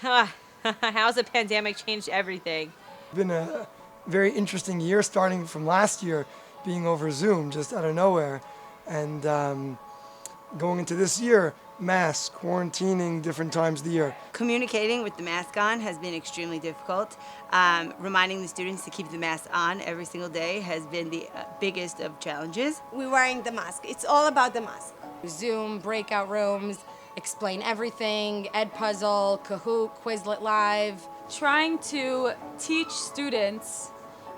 How's the pandemic changed everything? It's been a very interesting year, starting from last year, being over Zoom just out of nowhere, and going into this year, masks, quarantining, different times of the year. Communicating with the mask on has been extremely difficult. Reminding the students to keep the mask on every single day has been the biggest of challenges. We're wearing the mask. It's all about the mask. Zoom, breakout rooms, explain everything, Ed Puzzle, Kahoot, Quizlet Live. Trying to teach students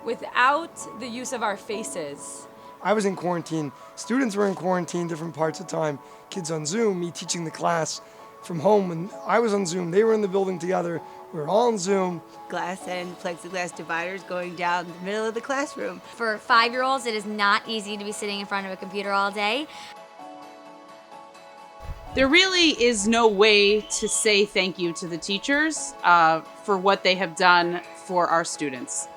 without the use of our faces. I was in quarantine, students were in quarantine different parts of time, kids on Zoom, me teaching the class from home, and I was on Zoom, they were in the building together, we were all on Zoom. Glass and plexiglass dividers going down the middle of the classroom. For 5-year-olds, it is not easy to be sitting in front of a computer all day. There really is no way to say thank you to the teachers for what they have done for our students.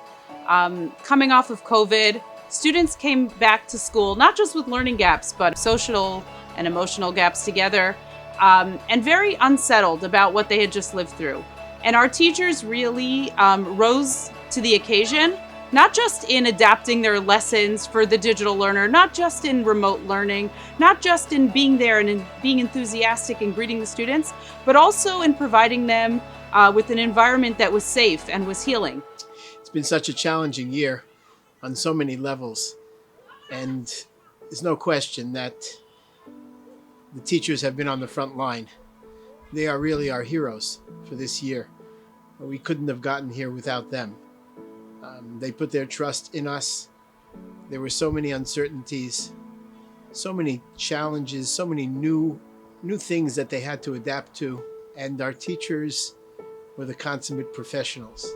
Coming off of COVID, students came back to school, not just with learning gaps, but social and emotional gaps together, and very unsettled about what they had just lived through. And our teachers really rose to the occasion, not just in adapting their lessons for the digital learner, not just in remote learning, not just in being there and in being enthusiastic and greeting the students, but also in providing them with an environment that was safe and was healing. It's been such a challenging year on so many levels, and there's no question that the teachers have been on the front line. They are really our heroes for this year. We couldn't have gotten here without them. They put their trust in us. There were so many uncertainties, so many challenges, so many new things that they had to adapt to, and our teachers were the consummate professionals.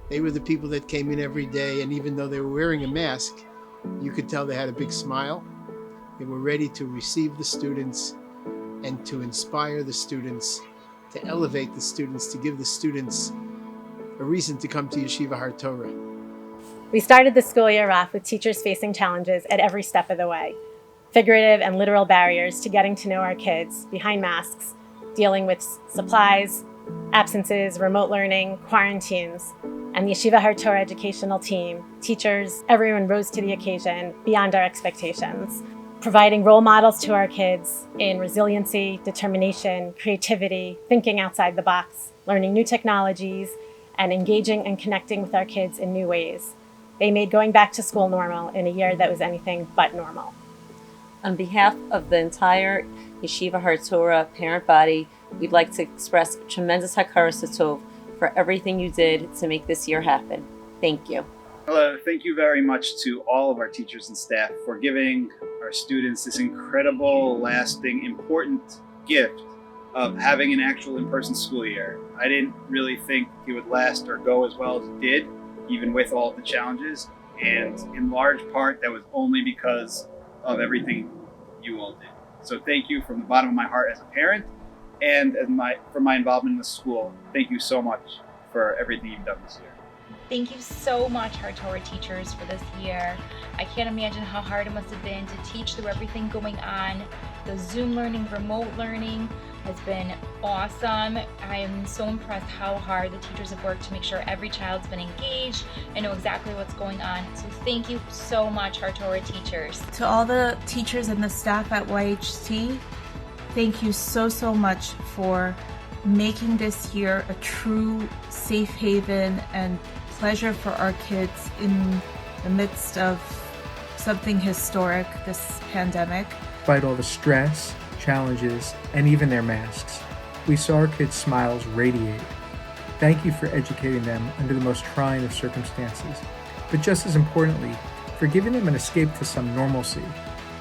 They were the people that came in every day, and even though they were wearing a mask, you could tell they had a big smile. They were ready to receive the students and to inspire the students, to elevate the students, to give the students a reason to come to Yeshiva Har Torah. We started the school year off with teachers facing challenges at every step of the way. Figurative and literal barriers to getting to know our kids behind masks, dealing with supplies, absences, remote learning, quarantines, and the Yeshiva Har Torah educational team, teachers, everyone rose to the occasion beyond our expectations, providing role models to our kids in resiliency, determination, creativity, thinking outside the box, learning new technologies, and engaging and connecting with our kids in new ways. They made going back to school normal in a year that was anything but normal. On behalf of the entire Yeshiva Har Torah parent body, we'd like to express tremendous hakaras hatov for everything you did to make this year happen. Thank you. Hello, thank you very much to all of our teachers and staff for giving our students this incredible, lasting, important gift of having an actual in-person school year. I didn't really think it would last or go as well as it did, even with all of the challenges. And in large part, that was only because of everything you all did. So thank you from the bottom of my heart as a parent and for my involvement in the school. Thank you so much for everything you've done this year. Thank you so much, Har Torah teachers, for this year. I can't imagine how hard it must have been to teach through everything going on. The Zoom learning, remote learning has been awesome. I am so impressed how hard the teachers have worked to make sure every child's been engaged and know exactly what's going on. So thank you so much, Har Torah teachers. To all the teachers and the staff at YHT, thank you so much for making this year a true safe haven and pleasure for our kids in the midst of something historic, this pandemic. Despite all the stress, challenges, and even their masks, we saw our kids' smiles radiate. Thank you for educating them under the most trying of circumstances, but just as importantly, for giving them an escape to some normalcy.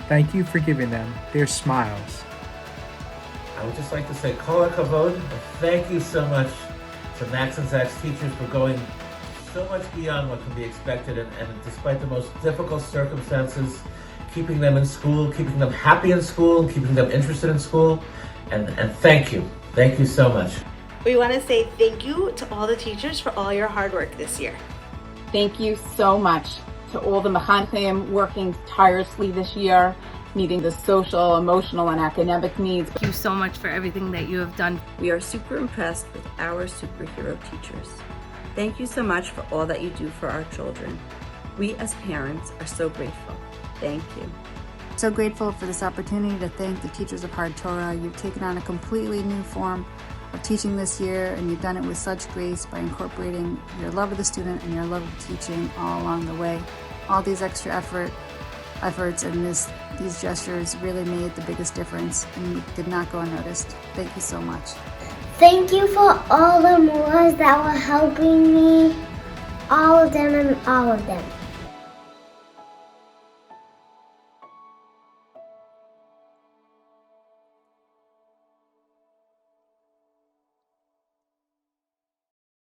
Thank you for giving them their smiles. I would just like to say kol hakavod, and thank you so much to Max and Zach's teachers for going so much beyond what can be expected, and despite the most difficult circumstances, keeping them in school, keeping them happy in school, keeping them interested in school, and thank you. Thank you so much. We want to say thank you to all the teachers for all your hard work this year. Thank you so much to all the mechanchim working tirelessly this year, meeting the social, emotional, and academic needs. Thank you so much for everything that you have done. We are super impressed with our superhero teachers. Thank you so much for all that you do for our children. We as parents are so grateful. Thank you. So grateful for this opportunity to thank the teachers of Hard Torah. You've taken on a completely new form of teaching this year, and you've done it with such grace by incorporating your love of the student and your love of teaching all along the way. All these extra efforts and these gestures really made the biggest difference and did not go unnoticed. Thank you so much. Thank you for all the mothers that were helping me, all of them and all of them.